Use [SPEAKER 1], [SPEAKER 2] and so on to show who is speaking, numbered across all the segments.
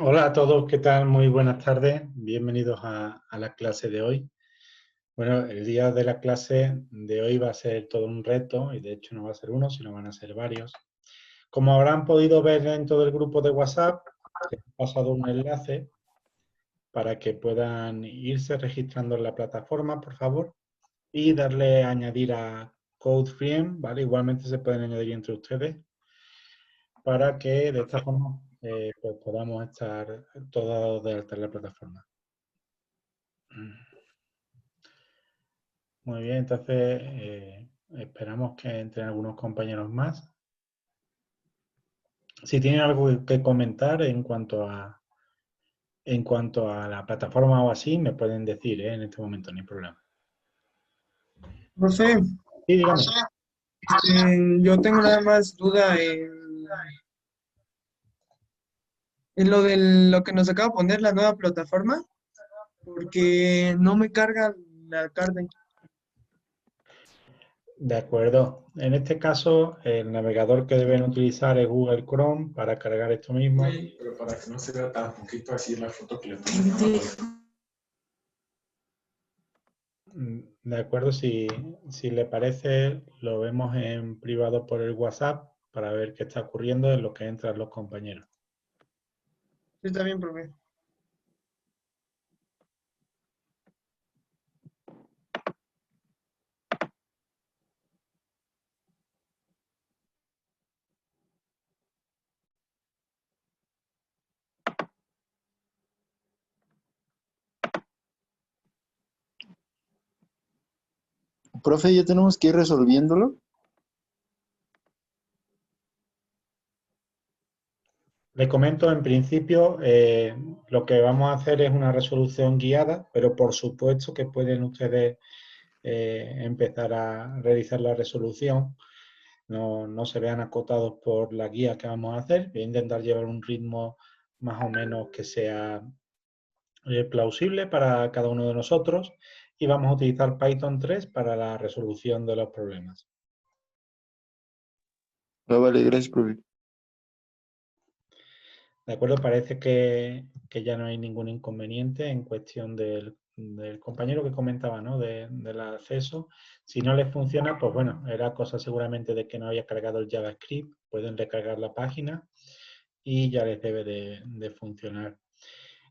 [SPEAKER 1] Hola a todos, ¿qué tal? Muy buenas tardes. Bienvenidos a la clase de hoy. Bueno, el día de la clase de hoy va a ser todo un reto y de hecho no va a ser uno, sino van a ser varios. Como habrán podido ver en todo el grupo de WhatsApp, he pasado un enlace para que puedan irse registrando en la plataforma, por favor, y darle a añadir a CodeFriem, ¿vale? Igualmente se pueden añadir entre ustedes para que de esta forma pues podamos estar todos de alta en la plataforma. Muy bien, entonces esperamos que entren algunos compañeros más. Si tienen algo que comentar en cuanto a la plataforma o así, me pueden decir, en este momento, no hay problema.
[SPEAKER 2] Profe,
[SPEAKER 1] Sí, dígame.
[SPEAKER 2] yo tengo nada más duda en lo de lo que nos acaba de poner la nueva plataforma, porque no me carga la carga.
[SPEAKER 1] De acuerdo. En este caso, el navegador que deben utilizar es Google Chrome para cargar esto mismo.
[SPEAKER 3] Sí, pero para que no se vea tan poquito así la foto que le puse.
[SPEAKER 1] De acuerdo, si le parece, lo vemos en privado por el WhatsApp para ver qué está ocurriendo en lo que entran los compañeros.
[SPEAKER 2] Sí, está bien, profe.
[SPEAKER 4] Profe, ya tenemos que ir resolviéndolo.
[SPEAKER 1] Le comento, en principio, lo que vamos a hacer es una resolución guiada, pero por supuesto que pueden ustedes empezar a realizar la resolución. No se vean acotados por la guía que vamos a hacer. Voy a intentar llevar un ritmo más o menos que sea plausible para cada uno de nosotros y vamos a utilizar Python 3 para la resolución de los problemas.
[SPEAKER 4] Ah, vale, gracias, profe.
[SPEAKER 1] De acuerdo, parece que ya no hay ningún inconveniente en cuestión del compañero que comentaba, ¿no? Del acceso. Si no les funciona, pues bueno, era cosa seguramente de que no había cargado el JavaScript. Pueden recargar la página y ya les debe de funcionar.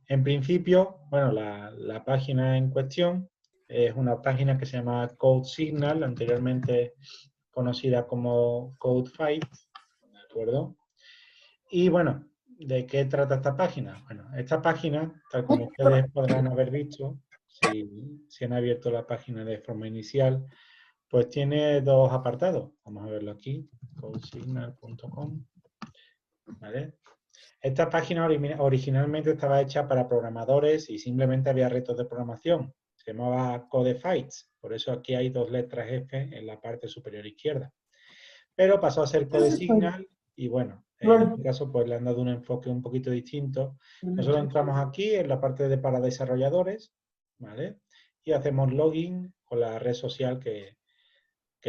[SPEAKER 1] En principio, bueno, la página en cuestión es una página que se llama CodeSignal, anteriormente conocida como CodeFight, ¿de acuerdo? Y bueno, ¿de qué trata esta página? Bueno, esta página, tal como ustedes podrán haber visto, si han abierto la página de forma inicial, pues tiene dos apartados. Vamos a verlo aquí, codesignal.com, ¿vale? Esta página originalmente estaba hecha para programadores y simplemente había retos de programación. Se llamaba Codefights, por eso aquí hay dos letras F en la parte superior izquierda. Pero pasó a ser Codesignal y bueno, en este caso pues le han dado un enfoque un poquito distinto. Nosotros entramos aquí en la parte de para desarrolladores, ¿vale? Y hacemos login con la red social que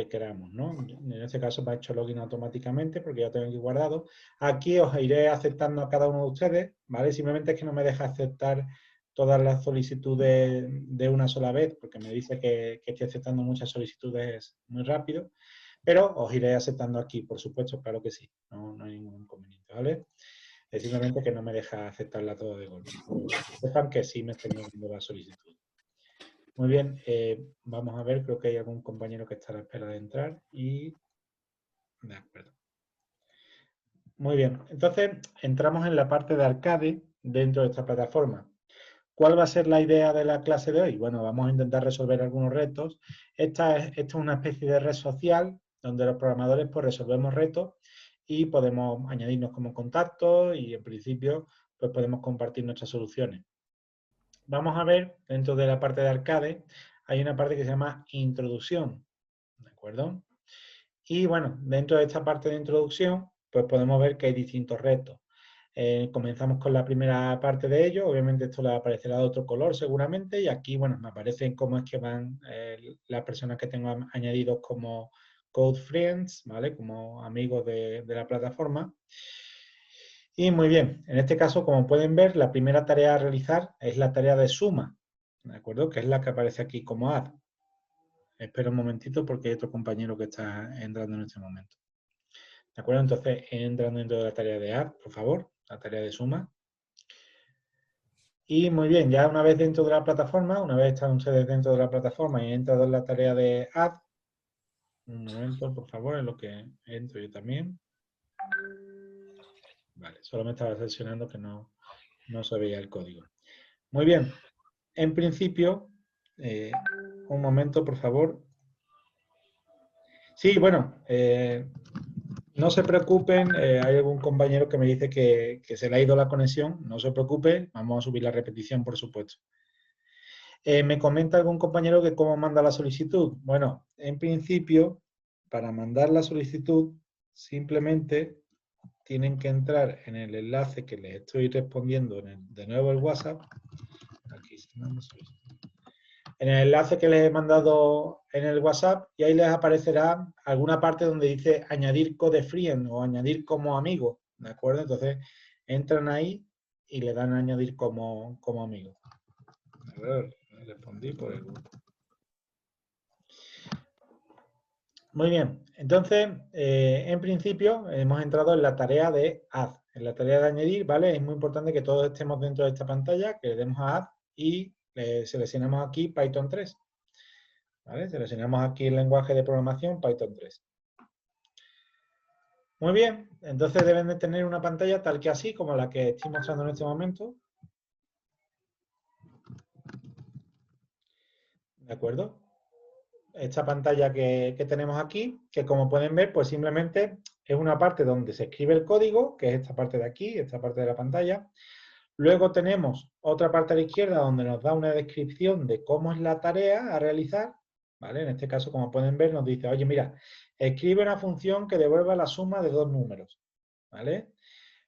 [SPEAKER 1] queramos, ¿no? En este caso me ha hecho login automáticamente porque ya tengo aquí guardado. Aquí os iré aceptando a cada uno de ustedes, ¿vale? Simplemente es que no me deja aceptar todas las solicitudes de una sola vez porque me dice que estoy aceptando muchas solicitudes muy rápido. Pero os iré aceptando aquí, por supuesto, claro que sí, no hay ningún inconveniente, ¿vale? Es simplemente que no me deja aceptarla todo de golpe. Sepan que sí me estoy moviendo la solicitud. Muy bien, vamos a ver, creo que hay algún compañero que está a la espera de entrar y... De acuerdo. Muy bien, entonces entramos en la parte de arcade dentro de esta plataforma. ¿Cuál va a ser la idea de la clase de hoy? Bueno, vamos a intentar resolver algunos retos. Esta es una especie de red social donde los programadores pues resolvemos retos y podemos añadirnos como contactos y en principio pues podemos compartir nuestras soluciones. Vamos a ver, dentro de la parte de arcade hay una parte que se llama introducción, ¿de acuerdo? Y bueno, dentro de esta parte de introducción pues podemos ver que hay distintos retos. Comenzamos con la primera parte de ello, obviamente esto le aparecerá de otro color seguramente y aquí, bueno, me aparecen cómo es que van las personas que tengo añadidos como Code Friends, ¿vale? Como amigos de la plataforma. Y muy bien, en este caso, como pueden ver, la primera tarea a realizar es la tarea de suma, ¿de acuerdo? Que es la que aparece aquí como add. Espera un momentito porque hay otro compañero que está entrando en este momento. ¿De acuerdo? Entonces, entrando dentro de la tarea de add, por favor, la tarea de suma. Y muy bien, ya una vez dentro de la plataforma, una vez están ustedes dentro de la plataforma y he entrado en la tarea de add, un momento, por favor, en lo que entro yo también. Vale, solo me estaba seleccionando que no se veía el código. Muy bien, en principio, un momento, por favor. Sí, bueno, no se preocupen, hay algún compañero que me dice que se le ha ido la conexión, no se preocupe, vamos a subir la repetición, por supuesto. Me comenta algún compañero que cómo manda la solicitud. Bueno, en principio, para mandar la solicitud, simplemente tienen que entrar en el enlace que les estoy respondiendo de nuevo el WhatsApp. Aquí en el enlace que les he mandado en el WhatsApp y ahí les aparecerá alguna parte donde dice añadir code friend o añadir como amigo, ¿de acuerdo? Entonces entran ahí y le dan a añadir como amigo. A ver, respondí por el grupo. Muy bien, entonces en principio hemos entrado en la tarea de add, en la tarea de añadir, ¿vale? Es muy importante que todos estemos dentro de esta pantalla, que le demos a add y seleccionamos aquí Python 3. ¿Vale? Seleccionamos aquí el lenguaje de programación Python 3. Muy bien, entonces deben de tener una pantalla tal que así, como la que estoy mostrando en este momento. ¿De acuerdo? Esta pantalla que tenemos aquí, que como pueden ver, pues simplemente es una parte donde se escribe el código, que es esta parte de aquí, esta parte de la pantalla. Luego tenemos otra parte a la izquierda donde nos da una descripción de cómo es la tarea a realizar, ¿vale? En este caso, como pueden ver, nos dice, oye, mira, escribe una función que devuelva la suma de dos números, ¿vale?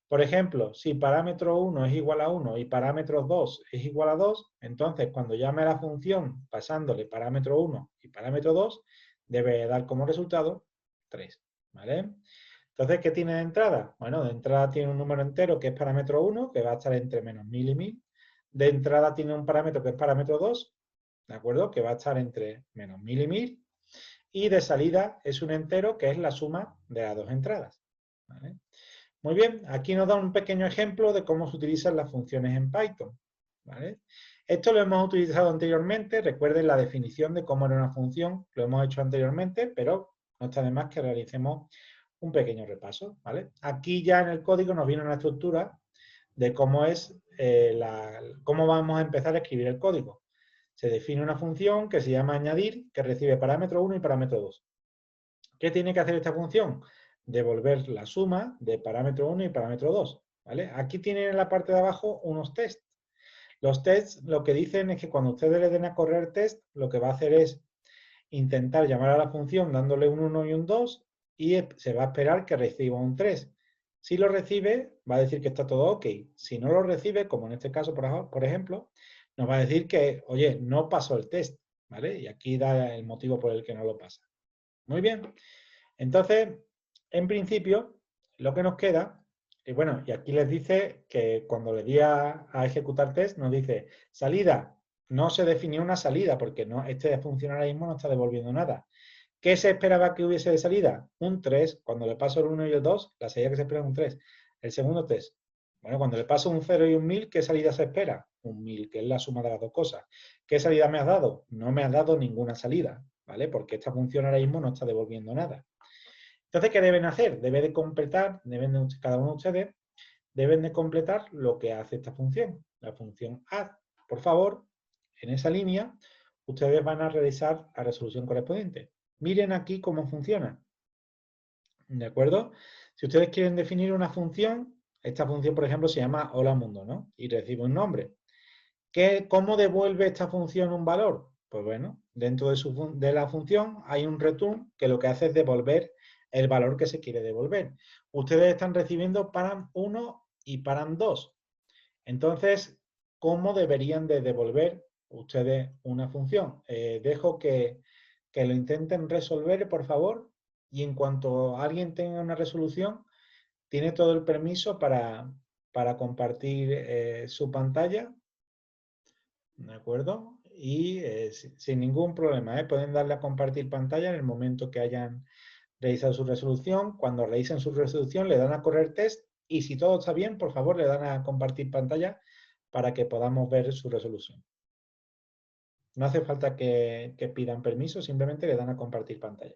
[SPEAKER 1] Por ejemplo, si parámetro 1 es igual a 1 y parámetro 2 es igual a 2, entonces cuando llame a la función pasándole parámetro 1 y parámetro 2, debe dar como resultado 3, ¿vale? Entonces, ¿qué tiene de entrada? Bueno, de entrada tiene un número entero que es parámetro 1, que va a estar entre menos 1000 y 1000. De entrada tiene un parámetro que es parámetro 2, ¿de acuerdo? Que va a estar entre menos 1000 y 1000. Y de salida es un entero que es la suma de las dos entradas, ¿vale? Muy bien, aquí nos da un pequeño ejemplo de cómo se utilizan las funciones en Python, ¿vale? Esto lo hemos utilizado anteriormente, recuerden la definición de cómo era una función, lo hemos hecho anteriormente, pero no está de más que realicemos un pequeño repaso, ¿vale? Aquí ya en el código nos viene una estructura de cómo es cómo vamos a empezar a escribir el código. Se define una función que se llama añadir, que recibe parámetro 1 y parámetro 2. ¿Qué tiene que hacer esta función? Devolver la suma de parámetro 1 y parámetro 2, ¿vale? Aquí tienen en la parte de abajo unos tests. Los tests lo que dicen es que cuando ustedes le den a correr test, lo que va a hacer es intentar llamar a la función dándole un 1 y un 2 y se va a esperar que reciba un 3. Si lo recibe, va a decir que está todo ok. Si no lo recibe, como en este caso, por ejemplo, nos va a decir que, oye, no pasó el test, ¿vale? Y aquí da el motivo por el que no lo pasa. Muy bien. Entonces, en principio, lo que nos queda, y bueno, y aquí les dice que cuando le di a ejecutar test, nos dice salida. No se definió una salida porque no, este función ahora mismo no está devolviendo nada. ¿Qué se esperaba que hubiese de salida? Un 3. Cuando le paso el 1 y el 2, la salida que se espera es un 3. El segundo test. Bueno, cuando le paso un 0 y un 1000, ¿qué salida se espera? Un 1000, que es la suma de las dos cosas. ¿Qué salida me has dado? No me has dado ninguna salida, ¿vale? Porque esta función ahora mismo no está devolviendo nada. Entonces, ¿qué deben hacer? Cada uno de ustedes deben de completar lo que hace esta función, la función add. Por favor, en esa línea, ustedes van a realizar la resolución correspondiente. Miren aquí cómo funciona. ¿De acuerdo? Si ustedes quieren definir una función, esta función, por ejemplo, se llama hola mundo, ¿no? Y recibe un nombre. ¿Cómo devuelve esta función un valor? Pues bueno, dentro de la función hay un return que lo que hace es devolver el valor que se quiere devolver. Ustedes están recibiendo param 1 y param 2. Entonces, ¿cómo deberían de devolver ustedes una función? Dejo que lo intenten resolver, por favor, y en cuanto alguien tenga una resolución, tiene todo el permiso para compartir su pantalla, ¿de acuerdo? Y sin ningún problema, pueden darle a compartir pantalla en el momento que hayan realizado su resolución. Cuando realicen su resolución le dan a correr test y si todo está bien, por favor, le dan a compartir pantalla para que podamos ver su resolución. No hace falta que pidan permiso, simplemente le dan a compartir pantalla.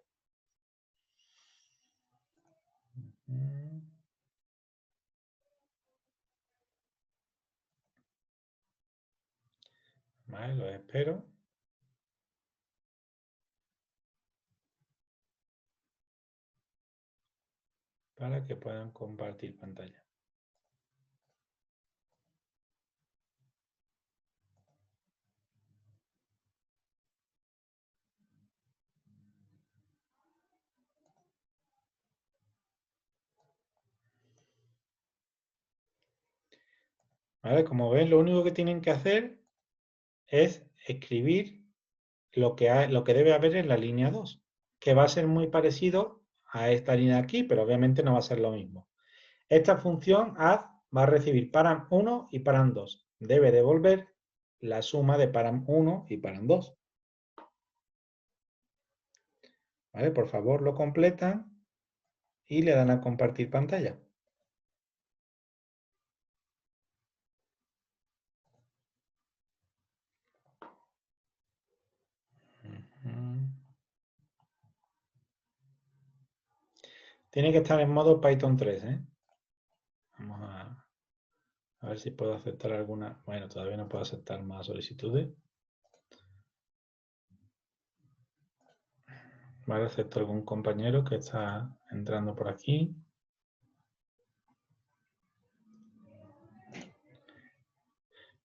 [SPEAKER 1] Vale, lo espero. Para que puedan compartir pantalla. ¿Vale? Como ven, lo único que tienen que hacer es escribir lo que debe haber en la línea 2, que va a ser muy parecido a esta línea de aquí, pero obviamente no va a ser lo mismo. Esta función add va a recibir param1 y param2. Debe devolver la suma de param1 y param2. ¿Vale? Por favor, lo completan y le dan a compartir pantalla. Tiene que estar en modo Python 3, ¿eh? Vamos a ver si puedo aceptar alguna. Bueno, todavía no puedo aceptar más solicitudes. Vale, acepto algún compañero que está entrando por aquí.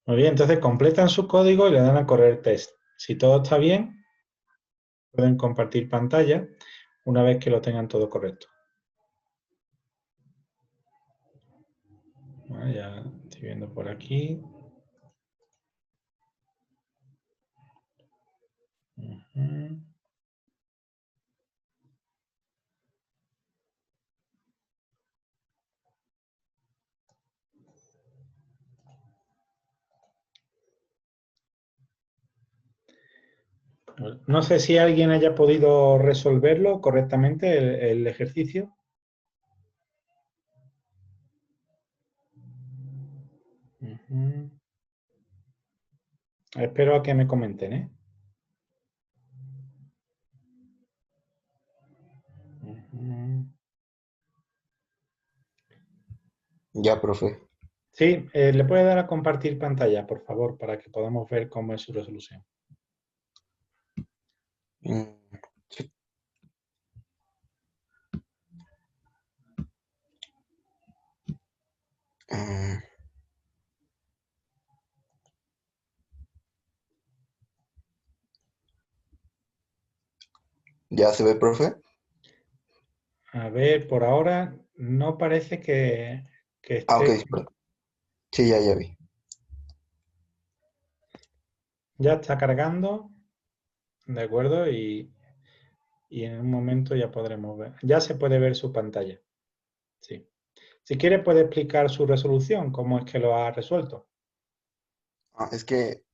[SPEAKER 1] Muy bien, entonces completan su código y le dan a correr test. Si todo está bien, pueden compartir pantalla una vez que lo tengan todo correcto. Vale, ya estoy viendo por aquí. No sé si alguien haya podido resolverlo correctamente, el ejercicio. Espero a que me comenten, ¿eh?
[SPEAKER 4] Ya, profe.
[SPEAKER 1] Sí, le puede dar a compartir pantalla, por favor, para que podamos ver cómo es su resolución.
[SPEAKER 4] Sí. ¿Ya se ve, profe?
[SPEAKER 1] A ver, por ahora no parece que
[SPEAKER 4] Ok,
[SPEAKER 1] esté.
[SPEAKER 4] sí, ya vi.
[SPEAKER 1] Ya está cargando, ¿de acuerdo? Y en un momento ya podremos ver. Ya se puede ver su pantalla. Sí. Si quiere puede explicar su resolución, cómo es que lo ha resuelto.
[SPEAKER 4] Es que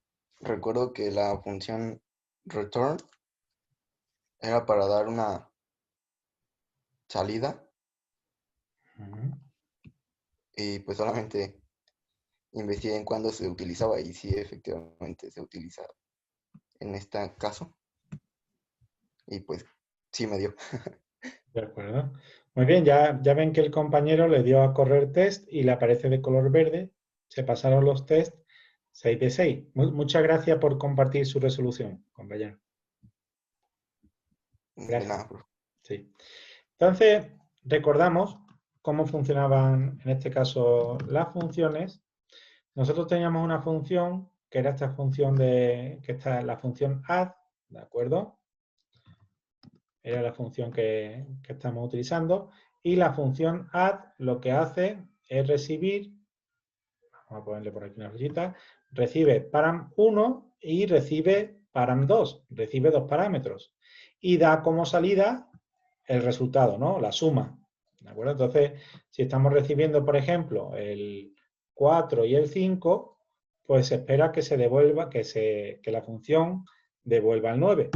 [SPEAKER 4] recuerdo que la función return era para dar una salida y pues solamente investigué en cuándo se utilizaba y sí, efectivamente se utiliza en este caso. Y pues sí me dio.
[SPEAKER 1] De acuerdo. Muy bien, ya ven que el compañero le dio a correr test y le aparece de color verde. Se pasaron los test 6 de 6. Muchas gracias por compartir su resolución, compañero.
[SPEAKER 4] De
[SPEAKER 1] Gracias.
[SPEAKER 4] nada, profe.
[SPEAKER 1] Sí. Entonces, recordamos cómo funcionaban, en este caso, las funciones. Nosotros teníamos una función, que era esta función que está la función add, ¿de acuerdo? Era la función que estamos utilizando. Y la función add lo que hace es recibir, vamos a ponerle por aquí una flechita, recibe param1 y recibe param2, recibe dos parámetros. Y da como salida el resultado, ¿no? La suma. ¿De acuerdo? Entonces, si estamos recibiendo, por ejemplo, el 4 y el 5, pues se espera que se devuelva, que la función devuelva el 9.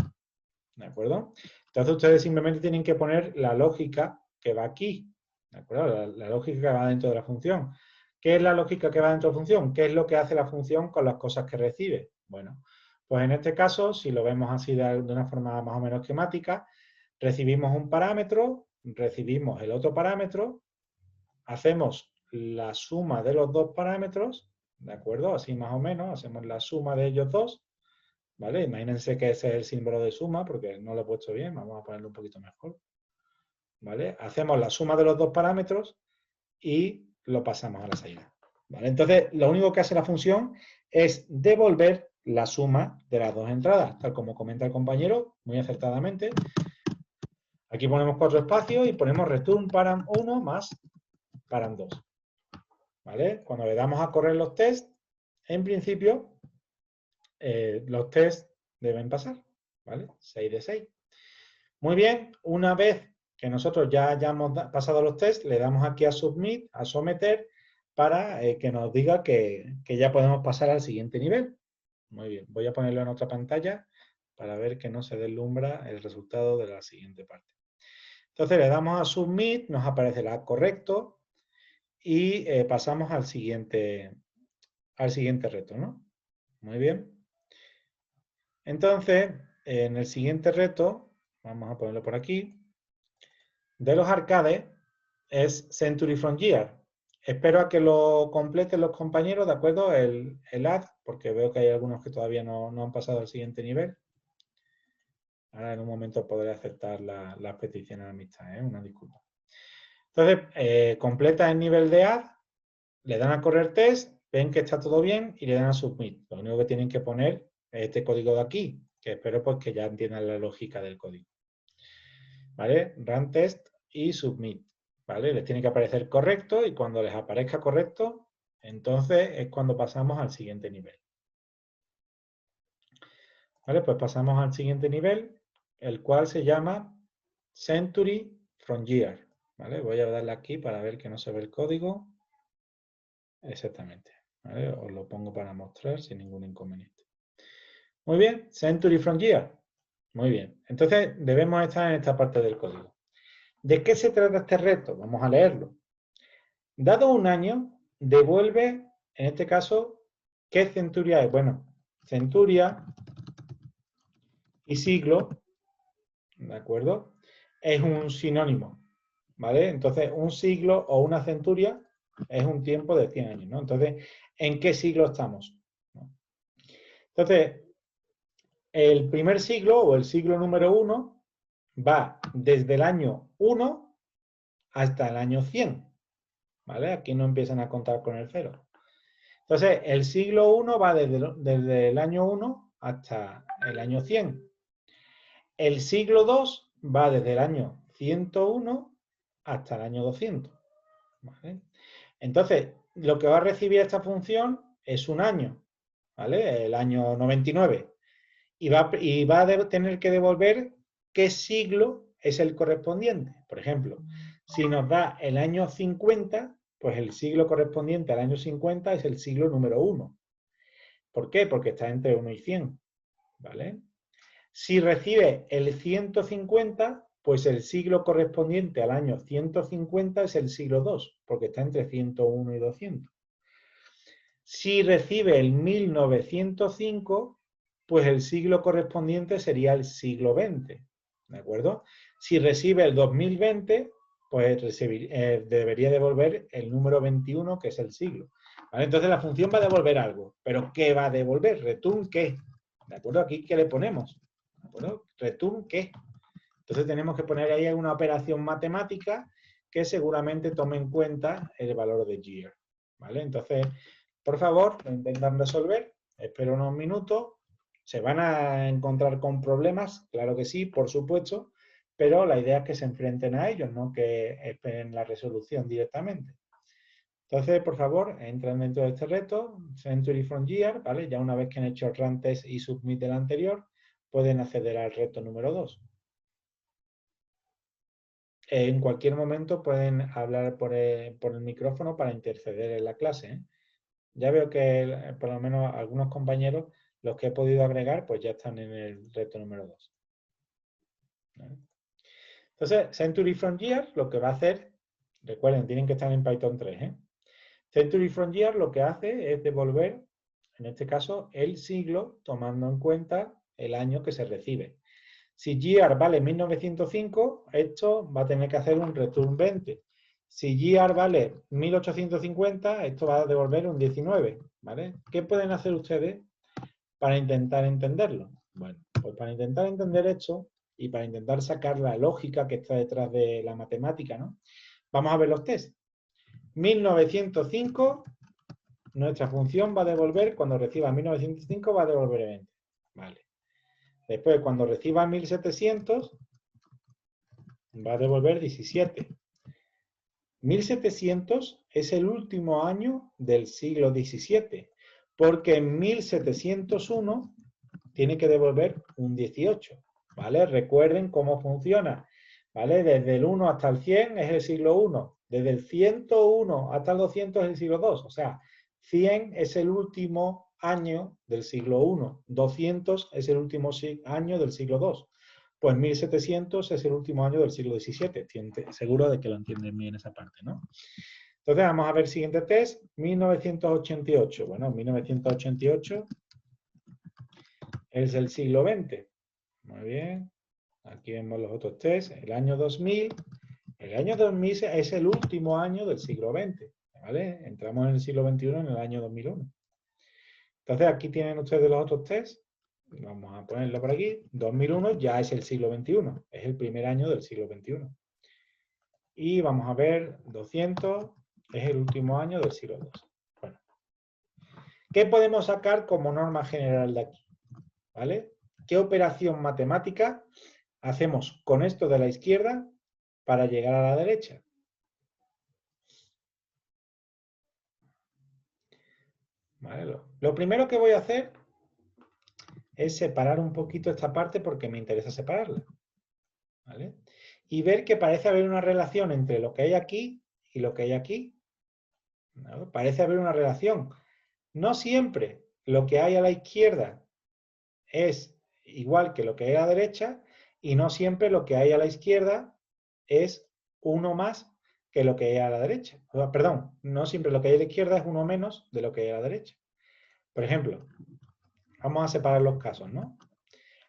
[SPEAKER 1] ¿De acuerdo? Entonces ustedes simplemente tienen que poner la lógica que va aquí. ¿De acuerdo? La lógica que va dentro de la función. ¿Qué es la lógica que va dentro de la función? ¿Qué es lo que hace la función con las cosas que recibe? Bueno, pues en este caso, si lo vemos así de una forma más o menos esquemática, recibimos un parámetro, recibimos el otro parámetro, hacemos la suma de los dos parámetros, ¿de acuerdo? Así más o menos, hacemos la suma de ellos dos, ¿vale? Imagínense que ese es el símbolo de suma, porque no lo he puesto bien, vamos a ponerlo un poquito mejor, ¿vale? Hacemos la suma de los dos parámetros y lo pasamos a la salida, ¿vale? Entonces, lo único que hace la función es devolver la suma de las dos entradas, tal como comenta el compañero, muy acertadamente. Aquí ponemos 4 espacios y ponemos return param1 más param2, ¿vale? Cuando le damos a correr los tests, en principio, los tests deben pasar, ¿vale? 6 de 6. Muy bien, una vez que nosotros ya hayamos pasado los tests, le damos aquí a submit, a someter, para que nos diga que ya podemos pasar al siguiente nivel. Muy bien, voy a ponerlo en otra pantalla para ver que no se deslumbra el resultado de la siguiente parte. Entonces le damos a submit, nos aparecerá correcto y pasamos al siguiente reto, ¿no? Muy bien. Entonces, en el siguiente reto, vamos a ponerlo por aquí, de los arcades es Century Frontier. Espero a que lo completen los compañeros, ¿de acuerdo? El add, porque veo que hay algunos que todavía no han pasado al siguiente nivel. Ahora en un momento podré aceptar las peticiones de amistad, ¿eh? Una disculpa. Entonces, completa el nivel de add, le dan a correr test, ven que está todo bien y le dan a submit. Lo único que tienen que poner es este código de aquí, que espero pues que ya entiendan la lógica del código. ¿Vale? Run test y submit. ¿Vale? Les tiene que aparecer correcto y cuando les aparezca correcto, entonces es cuando pasamos al siguiente nivel. ¿Vale? Pues pasamos al siguiente nivel, el cual se llama Century Frontier. ¿Vale? Voy a darle aquí para ver que no se ve el código. Exactamente. ¿Vale? Os lo pongo para mostrar sin ningún inconveniente. Muy bien, Century Frontier. Muy bien. Entonces debemos estar en esta parte del código. ¿De qué se trata este reto? Vamos a leerlo. Dado un año, devuelve, en este caso, ¿qué centuria es? Bueno, centuria y siglo, ¿de acuerdo? Es un sinónimo, ¿vale? Entonces, un siglo o una centuria es un tiempo de 100 años, ¿no? Entonces, ¿en qué siglo estamos? Entonces, el primer siglo o el siglo número 1 va desde el año 1 hasta el año 100, ¿vale? Aquí no empiezan a contar con el 0. Entonces, el siglo 1 va desde el año 1 hasta el año 100. El siglo 2 va desde el año 101 hasta el año 200. ¿Vale? Entonces, lo que va a recibir esta función es un año, ¿vale? El año 99. Y va a tener que devolver qué siglo es el correspondiente. Por ejemplo, si nos da el año 50, pues el siglo correspondiente al año 50 es el siglo número 1. ¿Por qué? Porque está entre 1 y 100. ¿Vale? Si recibe el 150, pues el siglo correspondiente al año 150 es el siglo 2, porque está entre 101 y 200. Si recibe el 1905, pues el siglo correspondiente sería el siglo 20, ¿de acuerdo? Si recibe el 2020, pues debería devolver el número 21, que es el siglo. ¿Vale? Entonces la función va a devolver algo, pero ¿qué va a devolver? ¿Return qué? ¿De acuerdo? Aquí, ¿qué le ponemos? ¿De acuerdo? ¿Return qué? Entonces tenemos que poner ahí una operación matemática que seguramente tome en cuenta el valor de year. ¿Vale? Entonces, por favor, lo intentan resolver. Espero unos minutos. ¿Se van a encontrar con problemas? Claro que sí, por supuesto. Pero la idea es que se enfrenten a ellos, no que esperen la resolución directamente. Entonces, por favor, entran dentro de este reto, Century Frontier, ¿vale? Ya una vez que han hecho el run test y submit el anterior, pueden acceder al reto número 2. en cualquier momento pueden hablar por el micrófono para interceder en la clase, ¿eh? Ya veo que por lo menos algunos compañeros, los que he podido agregar, pues ya están en el reto número 2. ¿Vale? Entonces, Century from Year lo que va a hacer, recuerden, tienen que estar en Python 3, ¿eh? Century from Year lo que hace es devolver, en este caso, el siglo, tomando en cuenta el año que se recibe. Si year vale 1905, esto va a tener que hacer un return 20. Si year vale 1850, esto va a devolver un 19, ¿vale? ¿Qué pueden hacer ustedes para intentar entenderlo? Bueno, pues para intentar entender esto y para intentar sacar la lógica que está detrás de la matemática, ¿no? Vamos a ver los test. 1905, nuestra función va a devolver, cuando reciba 1905, va a devolver 20. Vale. Después, cuando reciba 1700, va a devolver 17. 1700 es el último año del siglo XVII, porque en 1701 tiene que devolver un 18, ¿vale? Recuerden cómo funciona, ¿vale? Desde el 1 hasta el 100 es el siglo I, desde el 101 hasta el 200 es el siglo II, o sea, 100 es el último año del siglo I, 200 es el último año del siglo II. Pues 1700 es el último año del siglo XVII. Seguro de que lo entienden bien esa parte, ¿no? Entonces vamos a ver el siguiente test. 1988. Bueno, 1988 es el siglo XX. Muy bien. Aquí vemos los otros test. El año 2000. El año 2000 es el último año del siglo XX. ¿Vale? Entramos en el siglo XXI en el año 2001. Entonces aquí tienen ustedes los otros test. Vamos a ponerlo por aquí. 2001 ya es el siglo XXI. Es el primer año del siglo XXI. Y vamos a ver, 200 es el último año del siglo II. Bueno. ¿Qué podemos sacar como norma general de aquí? ¿Vale? ¿Qué operación matemática hacemos con esto de la izquierda para llegar a la derecha? ¿Vale? Lo primero que voy a hacer es separar un poquito esta parte porque me interesa separarla. ¿Vale? Y ver que parece haber una relación entre lo que hay aquí y lo que hay aquí. ¿No? Parece haber una relación. No siempre lo que hay a la izquierda es igual que lo que hay a la derecha y no siempre lo que hay a la izquierda es uno más que lo que hay a la derecha. Perdón, no siempre lo que hay a la izquierda es uno menos de lo que hay a la derecha. Por ejemplo, vamos a separar los casos, ¿no?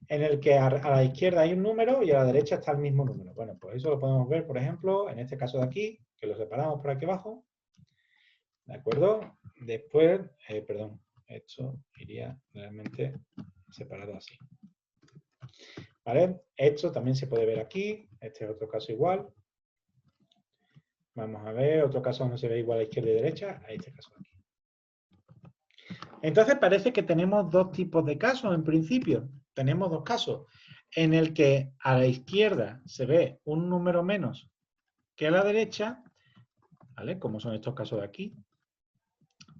[SPEAKER 1] En el que a la izquierda hay un número y a la derecha está el mismo número. Bueno, pues eso lo podemos ver, por ejemplo, en este caso de aquí, que lo separamos por aquí abajo. ¿De acuerdo? Después, perdón, esto iría realmente separado así. ¿Vale? Esto también se puede ver aquí. Este es otro caso igual. Vamos a ver, otro caso donde se ve igual a izquierda y derecha. A este caso de aquí. Entonces parece que tenemos dos tipos de casos en principio. Tenemos dos casos en el que a la izquierda se ve un número menos que a la derecha, ¿vale? Como son estos casos de aquí.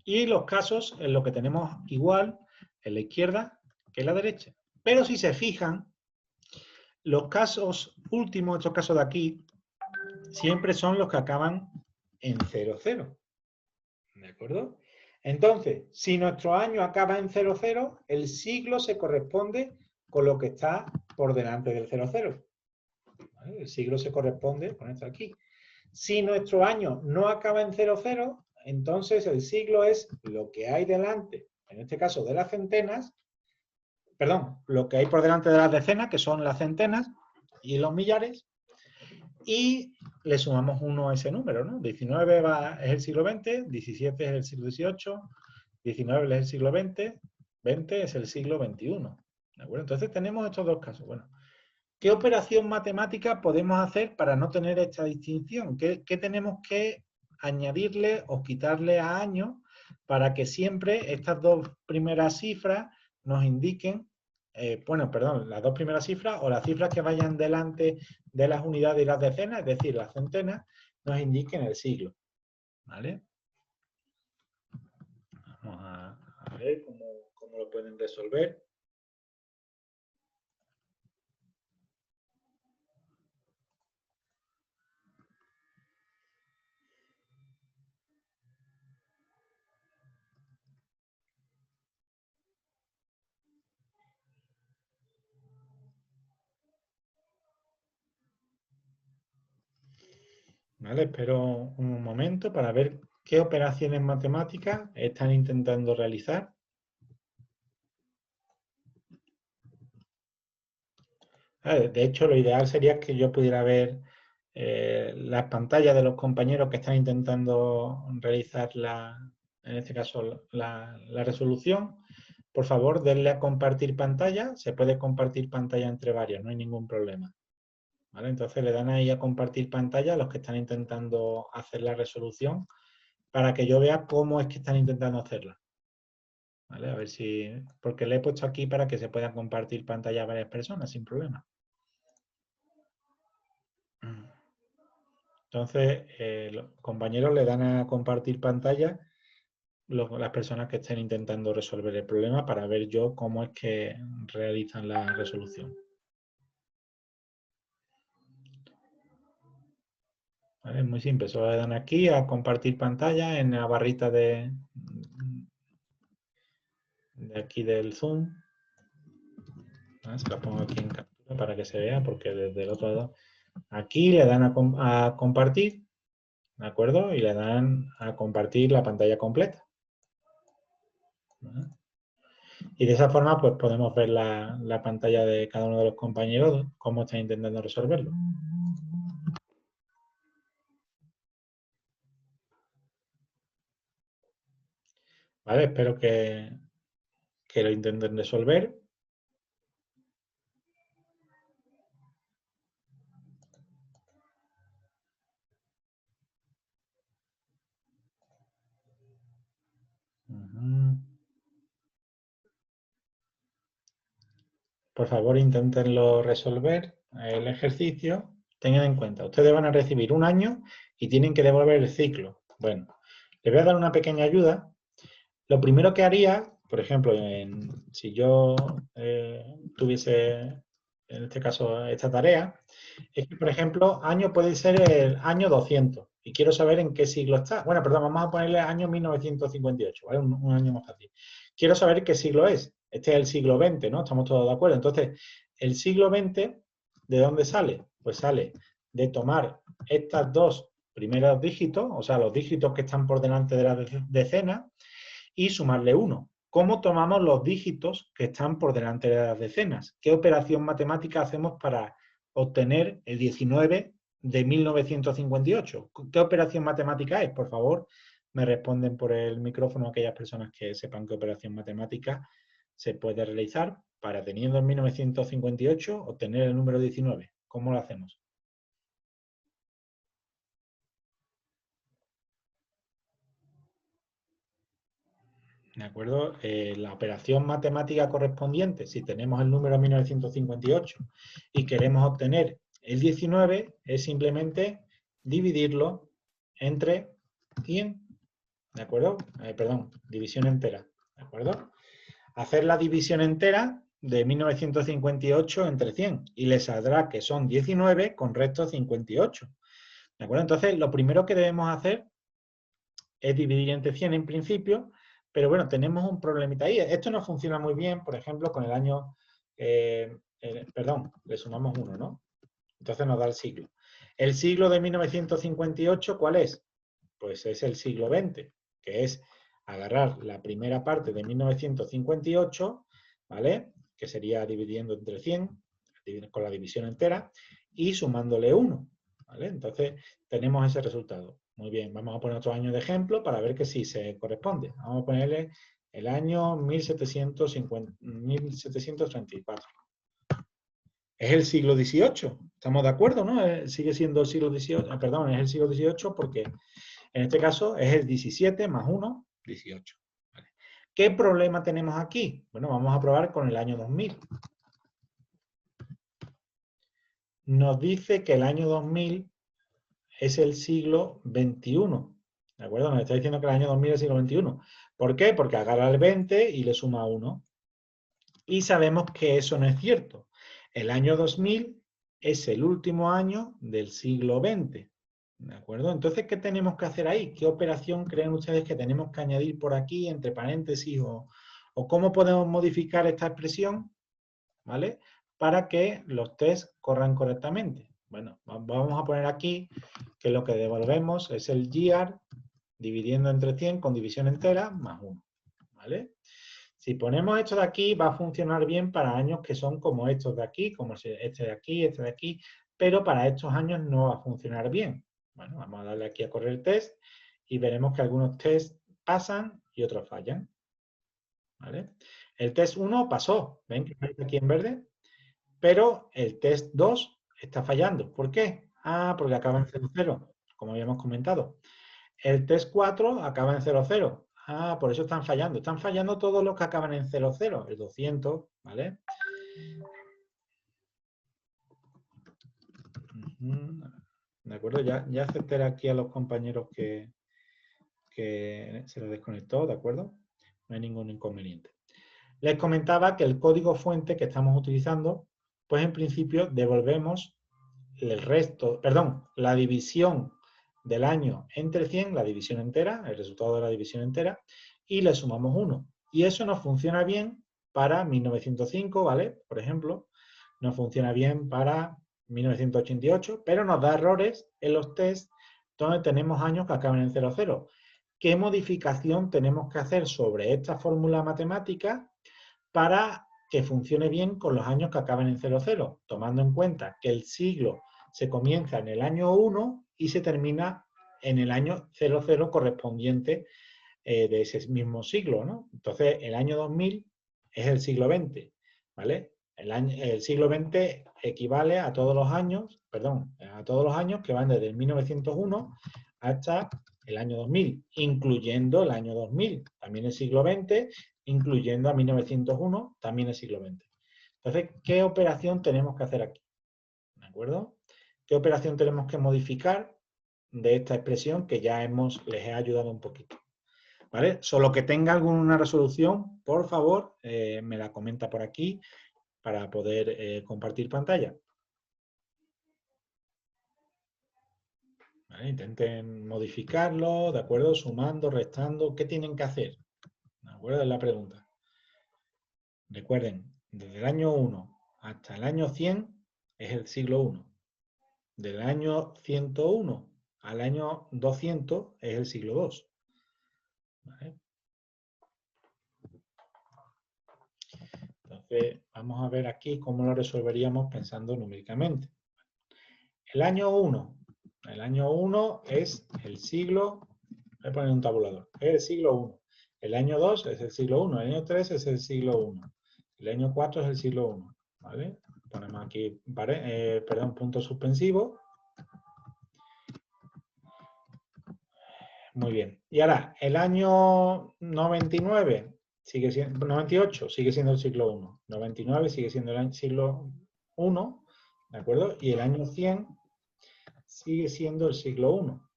[SPEAKER 1] Y los casos en los que tenemos igual en la izquierda que en la derecha. Pero si se fijan, los casos últimos, estos casos de aquí, siempre son los que acaban en 0, 0. ¿De acuerdo? Entonces, si nuestro año acaba en 0, 0, el siglo se corresponde con lo que está por delante del 0, 0. ¿Vale? El siglo se corresponde con esto aquí. Si nuestro año no acaba en 0, 0, entonces el siglo es lo que hay delante, en este caso de las centenas, perdón, lo que hay por delante de las decenas, que son las centenas y los millares, y le sumamos 1 a ese número, ¿no? 19 es el siglo XX, 17 es el siglo XVIII, 19 es el siglo XX, 20 es el siglo XXI. ¿De acuerdo? Entonces tenemos estos dos casos. Bueno, ¿qué operación matemática podemos hacer para no tener esta distinción? ¿Qué tenemos que añadirle o quitarle a año para que siempre estas dos primeras cifras nos indiquen, bueno, perdón, las dos primeras cifras o las cifras que vayan delante de las unidades y las decenas, es decir, las centenas, nos indiquen el siglo? ¿Vale? Vamos a ver cómo lo pueden resolver. ¿Vale? Espero un momento para ver qué operaciones matemáticas están intentando realizar. De hecho, lo ideal sería que yo pudiera ver las pantallas de los compañeros que están intentando realizar en este caso, la resolución. Por favor, denle a compartir pantalla. Se puede compartir pantalla entre varios, no hay ningún problema. ¿Vale? Entonces le dan ahí a compartir pantalla a los que están intentando hacer la resolución para que yo vea cómo es que están intentando hacerla. ¿Vale? A ver si... Porque le he puesto aquí para que se pueda compartir pantalla a varias personas sin problema. Entonces, los compañeros le dan a compartir pantalla las personas que estén intentando resolver el problema para ver yo cómo es que realizan la resolución. ¿Vale? Es muy simple, solo le dan aquí a compartir pantalla en la barrita de aquí del Zoom. ¿Vale? Se la pongo aquí en captura para que se vea, porque desde el otro lado, aquí le dan a compartir, ¿de acuerdo? Y le dan a compartir la pantalla completa. ¿Vale? Y de esa forma, pues podemos ver la pantalla de cada uno de los compañeros, cómo están intentando resolverlo. ¿Vale? Espero que lo intenten resolver. Por favor, inténtenlo resolver el ejercicio. Tengan en cuenta, ustedes van a recibir un año y tienen que devolver el ciclo. Bueno, les voy a dar una pequeña ayuda. Lo primero que haría, por ejemplo, si yo tuviese, en este caso, esta tarea, es que, por ejemplo, año puede ser el año 200 y quiero saber en qué siglo está. Bueno, perdón, vamos a ponerle año 1958, ¿vale? Un año más fácil. Quiero saber qué siglo es. Este es el siglo XX, ¿no? Estamos todos de acuerdo. Entonces, el siglo XX, ¿de dónde sale? Pues sale de tomar estas dos primeros dígitos, o sea, los dígitos que están por delante de las decenas, y sumarle 1. ¿Cómo tomamos los dígitos que están por delante de las decenas? ¿Qué operación matemática hacemos para obtener el 19 de 1958? ¿Qué operación matemática es? Por favor, me responden por el micrófono aquellas personas que sepan qué operación matemática se puede realizar para, teniendo en 1958, obtener el número 19. ¿Cómo lo hacemos? ¿De acuerdo? La operación matemática correspondiente, si tenemos el número 1958 y queremos obtener el 19, es simplemente dividirlo entre 100. ¿De acuerdo? Perdón, división entera. ¿De acuerdo? Hacer la división entera de 1958 entre 100 y le saldrá que son 19 con resto 58. ¿De acuerdo? Entonces, lo primero que debemos hacer es dividir entre 100 en principio, pero bueno, tenemos un problemita ahí. Esto no funciona muy bien, por ejemplo, con el año, perdón, le sumamos 1, ¿no? Entonces nos da el siglo. El siglo de 1958, ¿cuál es? Pues es el siglo XX, que es agarrar la primera parte de 1958, ¿vale? Que sería dividiendo entre 100, con la división entera, y sumándole 1, ¿vale? Entonces tenemos ese resultado. Muy bien, vamos a poner otro año de ejemplo para ver que sí se corresponde. Vamos a ponerle el año 1734. Es el siglo XVIII, estamos de acuerdo, ¿no? Sigue siendo el siglo XVIII, perdón, es el siglo XVIII porque en este caso es el 17 más 1, 18. ¿Vale? ¿Qué problema tenemos aquí? Bueno, vamos a probar con el año 2000. Nos dice que el año 2000 es el siglo XXI. ¿De acuerdo? Nos está diciendo que el año 2000 es el siglo XXI. ¿Por qué? Porque agarra el 20 y le suma 1. Y sabemos que eso no es cierto. El año 2000 es el último año del siglo XX. ¿De acuerdo? Entonces, ¿qué tenemos que hacer ahí? ¿Qué operación creen ustedes que tenemos que añadir por aquí, entre paréntesis, o cómo podemos modificar esta expresión, ¿vale? Para que los tests corran correctamente. Bueno, vamos a poner aquí que lo que devolvemos es el year dividiendo entre 100 con división entera más 1, ¿vale? Si ponemos esto de aquí, va a funcionar bien para años que son como estos de aquí, como este de aquí, pero para estos años no va a funcionar bien. Bueno, vamos a darle aquí a correr el test y veremos que algunos tests pasan y otros fallan, ¿vale? El test 1 pasó, ¿ven que está aquí en verde? Pero el test 2 está fallando. ¿Por qué? Ah, porque acaba en 00, como habíamos comentado. El test 4 acaba en 00. Ah, por eso están fallando. Están fallando todos los que acaban en 00, el 200, ¿vale? De acuerdo, ya acepté aquí a los compañeros que se les desconectó, ¿de acuerdo? No hay ningún inconveniente. Les comentaba que el código fuente que estamos utilizando, pues en principio devolvemos el resto, perdón, la división del año entre 100, la división entera, el resultado de la división entera, y le sumamos 1. Y eso nos funciona bien para 1905, ¿vale? Por ejemplo, nos funciona bien para 1988, pero nos da errores en los tests donde tenemos años que acaban en 00. ¿Qué modificación tenemos que hacer sobre esta fórmula matemática para que funcione bien con los años que acaban en 00? Tomando en cuenta que el siglo se comienza en el año 1 y se termina en el año 00 correspondiente de ese mismo siglo, ¿no? Entonces, el año 2000 es el siglo XX, ¿vale? El siglo XX equivale a todos los años, perdón, a todos los años que van desde el 1901 hasta el año 2000, incluyendo el año 2000, también el siglo XX, incluyendo a 1901, también el siglo XX. Entonces, ¿qué operación tenemos que hacer aquí? ¿De acuerdo? ¿Qué operación tenemos que modificar de esta expresión que ya les he ayudado un poquito? ¿Vale? Solo que tenga alguna resolución, por favor, me la comenta por aquí para poder compartir pantalla. ¿Vale? Intenten modificarlo, ¿de acuerdo? Sumando, restando, ¿qué tienen que hacer? ¿De acuerdo? Es la pregunta. Recuerden, desde el año 1 hasta el año 100 es el siglo 1. Del año 101 al año 200 es el siglo 2. ¿Vale? Entonces, vamos a ver aquí cómo lo resolveríamos pensando numéricamente. El año 1. El año 1 es el siglo, voy a poner un tabulador, es el siglo 1. El año 2 es el siglo 1. El año 3 es el siglo 1. El año 4 es el siglo 1. ¿Vale? Ponemos aquí, punto suspensivo. Muy bien. Y ahora, el año 99 sigue siendo, 98 sigue siendo el siglo 1. 99 sigue siendo el siglo 1, ¿de acuerdo? Y el año 100 sigue siendo el siglo 1.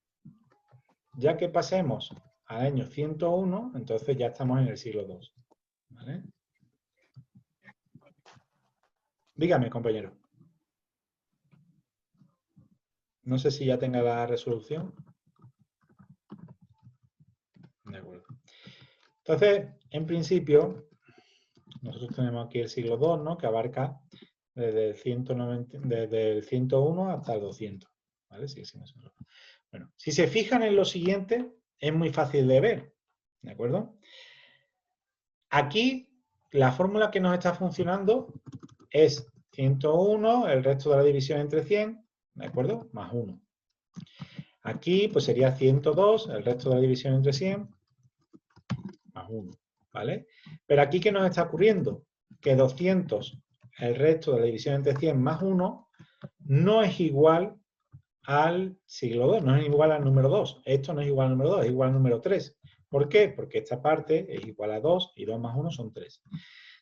[SPEAKER 1] Ya que pasemos al año 101, entonces ya estamos en el siglo 2. ¿Vale? Dígame, compañero. No sé si ya tenga la resolución. De acuerdo. Entonces, en principio, nosotros tenemos aquí el siglo 2, ¿no? Que abarca desde el 101 hasta el 200. ¿Vale? Sigue siendo eso. Bueno, si se fijan en lo siguiente, es muy fácil de ver. ¿De acuerdo? Aquí, la fórmula que nos está funcionando es 101, el resto de la división entre 100, ¿de acuerdo? Más 1. Aquí, pues sería 102, el resto de la división entre 100, más 1, ¿vale? Pero aquí, ¿qué nos está ocurriendo? Que 200, el resto de la división entre 100 más 1, no es igual al siglo 2, no es igual al número 2. Esto no es igual al número 2, es igual al número 3. ¿Por qué? Porque esta parte es igual a 2 y 2 más 1 son 3.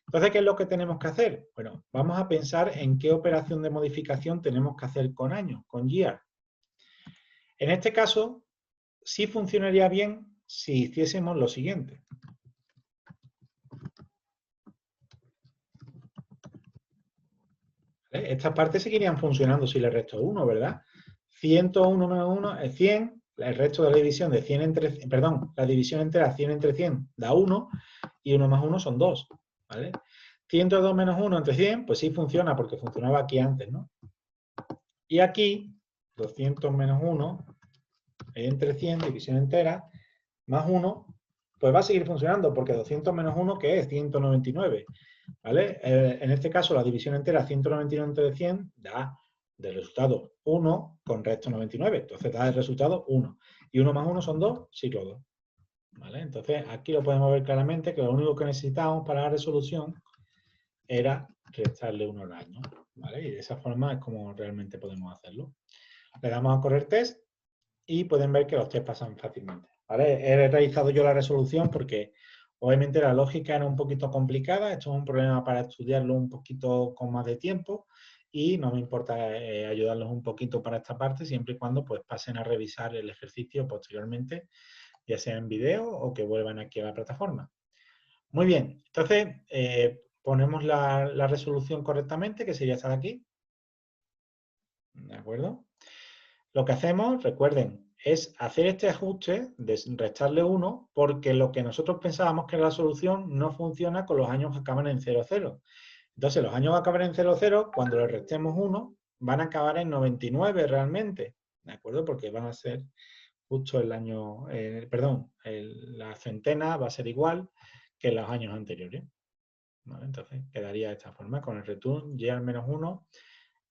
[SPEAKER 1] Entonces, ¿qué es lo que tenemos que hacer? Bueno, vamos a pensar en qué operación de modificación tenemos que hacer con años, con year. En este caso, sí funcionaría bien si hiciésemos lo siguiente. ¿Vale? Estas partes seguirían funcionando si le resto 1, ¿verdad? 101 menos 1 es 100, el resto de la división de 100 entre, perdón, la división entera 100 entre 100 da 1 y 1 más 1 son 2, ¿vale? 102 menos 1 entre 100, pues sí funciona porque funcionaba aquí antes, ¿no? Y aquí, 200 menos 1, entre 100, división entera, más 1, pues va a seguir funcionando, porque 200 menos 1, ¿qué es? 199, ¿vale? En este caso, la división entera, 199 entre 100, da del resultado 1 con resto 99, entonces da el resultado 1. Y 1 más 1 son 2, ciclo 2. ¿Vale? Entonces, aquí lo podemos ver claramente que lo único que necesitábamos para la resolución era restarle 1 al año, ¿vale? Y de esa forma es como realmente podemos hacerlo. Le damos a correr test y pueden ver que los test pasan fácilmente, ¿vale? He realizado yo la resolución porque obviamente la lógica era un poquito complicada, esto es un problema para estudiarlo un poquito con más de tiempo y no me importa ayudarlos un poquito para esta parte siempre y cuando pues pasen a revisar el ejercicio posteriormente, ya sea en video o que vuelvan aquí a la plataforma. Muy bien, entonces ponemos la resolución correctamente, que sería esta de aquí. ¿De acuerdo? Lo que hacemos, recuerden, es hacer este ajuste de restarle 1 porque lo que nosotros pensábamos que era la solución no funciona con los años que acaban en 0, 0. Entonces, los años que acaban en 0, 0, cuando le restemos 1, van a acabar en 99 realmente. ¿De acuerdo? Porque van a ser justo el año, la centena va a ser igual que en los años anteriores. ¿Vale? Entonces quedaría de esta forma con el return y al menos 1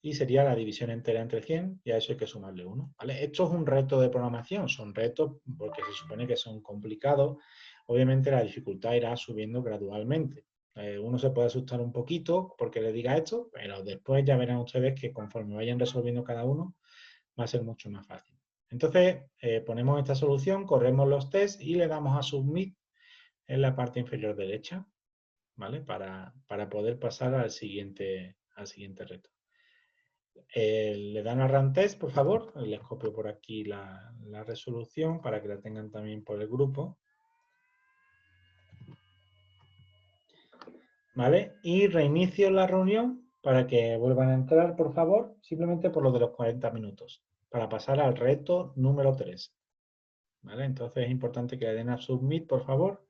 [SPEAKER 1] y sería la división entera entre 100 y a eso hay que sumarle 1. ¿Vale? Esto es un reto de programación, son retos porque se supone que son complicados. Obviamente la dificultad irá subiendo gradualmente. Uno se puede asustar un poquito porque le diga esto, pero después ya verán ustedes que conforme vayan resolviendo cada uno va a ser mucho más fácil. Entonces, ponemos esta solución, corremos los tests y le damos a Submit en la parte inferior derecha, ¿vale? Para poder pasar al siguiente reto. Le dan a Run Test, por favor. Les copio por aquí la resolución para que la tengan también por el grupo. ¿Vale? Y reinicio la reunión para que vuelvan a entrar, por favor, simplemente por lo de los 40 minutos, para pasar al reto número 3. ¿Vale? Entonces es importante que le den a Submit, por favor,